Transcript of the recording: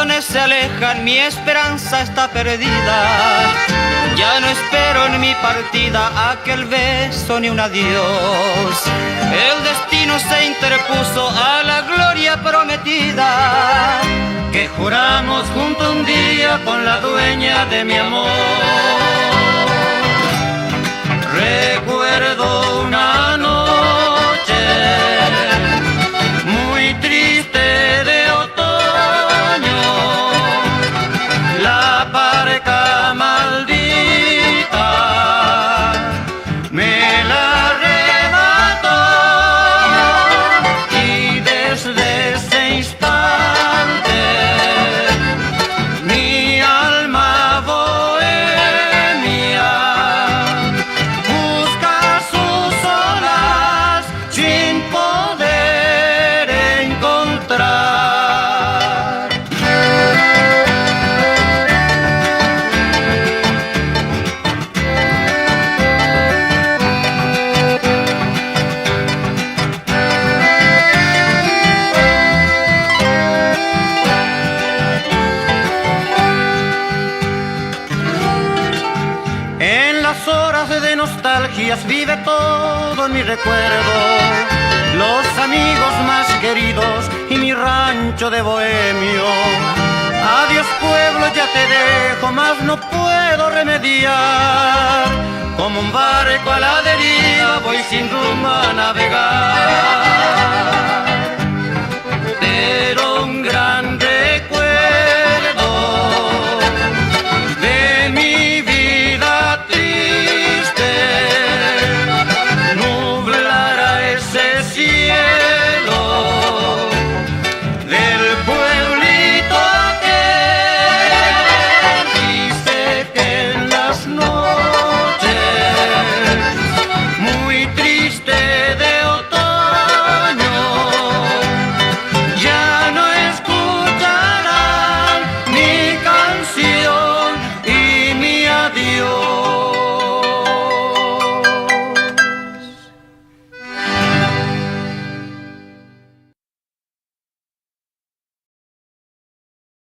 ilusiones se alejan, mi esperanza está perdida. Ya no espero en mi partida aquel beso ni un adiós. El destino se interpuso a la gloria prometida que juramos junto un día con la dueña de mi amor. Recuerdo una noche muy triste de otoño, la parca maldita me la arrebató y desde ese instante mi alma bohemia busca sus olas sin poder encontrar. En las horas de nostalgias vive todo en mi recuerdo, los amigos más queridos y mi rancho de bohemio. Adiós pueblo, ya te dejo, mas no puedo remediar. Como un barco a la deriva voy sin rumbo a navegar.